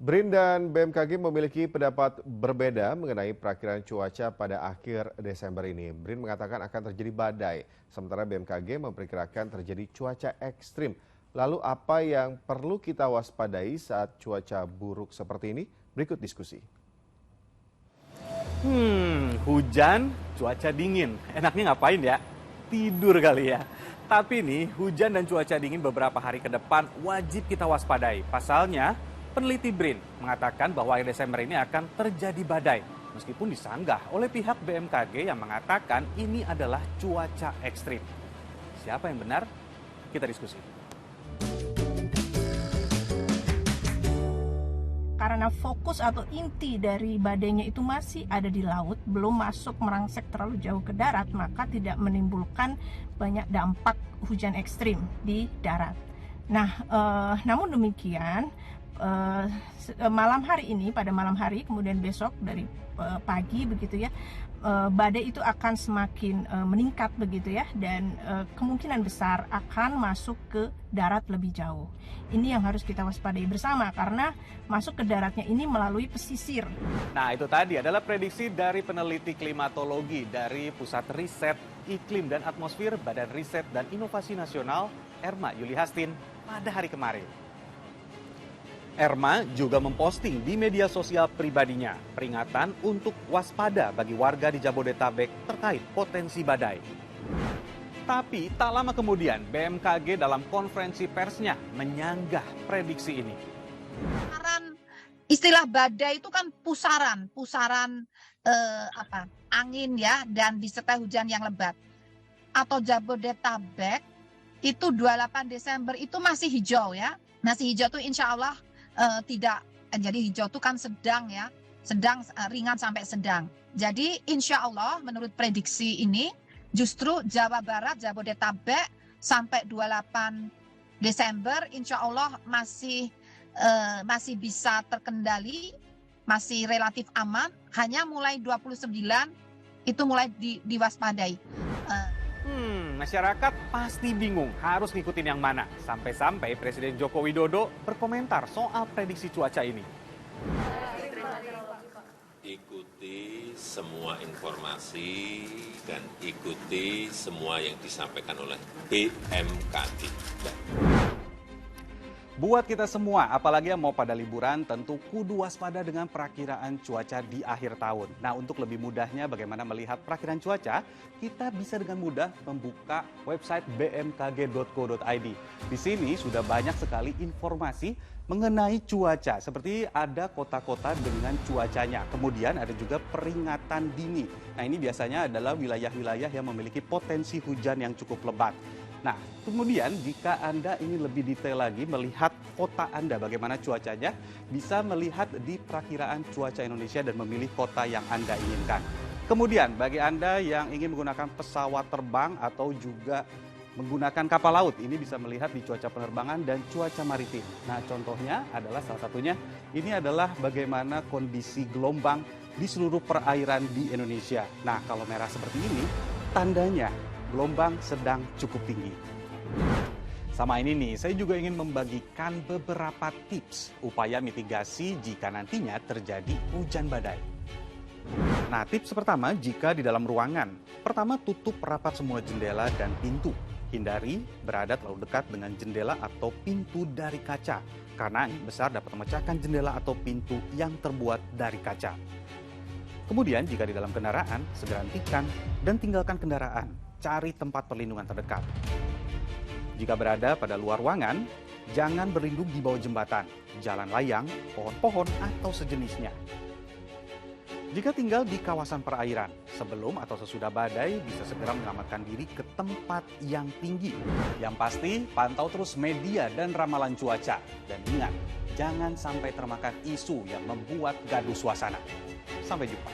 BRIN dan BMKG memiliki pendapat berbeda mengenai perakiraan cuaca pada akhir Desember ini. BRIN mengatakan akan terjadi badai, sementara BMKG memperkirakan terjadi cuaca ekstrim. Lalu apa yang perlu kita waspadai saat cuaca buruk seperti ini? Berikut diskusi. Hujan, cuaca dingin. Enaknya ngapain ya? Tidur kali ya. Tapi nih, hujan dan cuaca dingin beberapa hari ke depan wajib kita waspadai. Pasalnya, peneliti BRIN mengatakan bahwa akhir Desember ini akan terjadi badai. Meskipun disanggah oleh pihak BMKG yang mengatakan ini adalah cuaca ekstrim. Siapa yang benar? Kita diskusi. Karena fokus atau inti dari badainya itu masih ada di laut, belum masuk merangsek terlalu jauh ke darat, maka tidak menimbulkan banyak dampak hujan ekstrim di darat. Nah, namun demikian, pada malam hari, kemudian besok dari pagi begitu ya, badai itu akan semakin meningkat begitu ya, dan kemungkinan besar akan masuk ke darat lebih jauh. Ini yang harus kita waspadai bersama karena masuk ke daratnya ini melalui pesisir. Nah, itu tadi adalah prediksi dari peneliti klimatologi dari Pusat Riset Iklim dan Atmosfer Badan Riset dan Inovasi Nasional, Erma Yulihastin, pada hari kemarin. Erma juga memposting di media sosial pribadinya peringatan untuk waspada bagi warga di Jabodetabek terkait potensi badai. Tapi tak lama kemudian BMKG dalam konferensi persnya menyanggah prediksi ini. Istilah badai itu kan pusaran angin ya, dan disertai hujan yang lebat. Atau Jabodetabek itu 28 Desember itu masih hijau ya. Masih hijau tuh insya Allah tidak, jadi hijau itu kan sedang ya, sedang, ringan sampai sedang. Jadi insya Allah menurut prediksi ini justru Jawa Barat, Jabodetabek sampai 28 Desember insya Allah masih bisa terkendali, masih relatif aman. Hanya mulai 29 itu mulai diwaspadai. Masyarakat pasti bingung harus ngikutin yang mana. Sampai-sampai Presiden Joko Widodo berkomentar soal prediksi cuaca ini. Ikuti semua informasi dan ikuti semua yang disampaikan oleh BMKG. Buat kita semua, apalagi yang mau pada liburan, tentu kudu waspada dengan perakiraan cuaca di akhir tahun. Nah, untuk lebih mudahnya bagaimana melihat perakiraan cuaca, kita bisa dengan mudah membuka website bmkg.co.id. Di sini sudah banyak sekali informasi mengenai cuaca, seperti ada kota-kota dengan cuacanya. Kemudian ada juga peringatan dini. Nah, ini biasanya adalah wilayah-wilayah yang memiliki potensi hujan yang cukup lebat. Nah, kemudian jika Anda ingin lebih detail lagi melihat kota Anda bagaimana cuacanya, bisa melihat di perakiraan cuaca Indonesia dan memilih kota yang Anda inginkan. Kemudian bagi Anda yang ingin menggunakan pesawat terbang atau juga menggunakan kapal laut, ini bisa melihat di cuaca penerbangan dan cuaca maritim. Nah, contohnya adalah salah satunya, ini adalah bagaimana kondisi gelombang di seluruh perairan di Indonesia. Nah, kalau merah seperti ini, tandanya gelombang sedang cukup tinggi. Sama ini nih, saya juga ingin membagikan beberapa tips upaya mitigasi jika nantinya terjadi hujan badai. Nah, tips pertama jika di dalam ruangan. Pertama, tutup rapat semua jendela dan pintu. Hindari berada terlalu dekat dengan jendela atau pintu dari kaca, karena angin besar dapat memecahkan jendela atau pintu yang terbuat dari kaca. Kemudian, jika di dalam kendaraan, segera hentikan dan tinggalkan kendaraan. Cari tempat perlindungan terdekat. Jika berada pada luar ruangan, jangan berlindung di bawah jembatan, jalan layang, pohon-pohon, atau sejenisnya. Jika tinggal di kawasan perairan, sebelum atau sesudah badai bisa segera menyelamatkan diri ke tempat yang tinggi. Yang pasti, pantau terus media dan ramalan cuaca. Dan ingat, jangan sampai termakan isu yang membuat gaduh suasana. Sampai jumpa.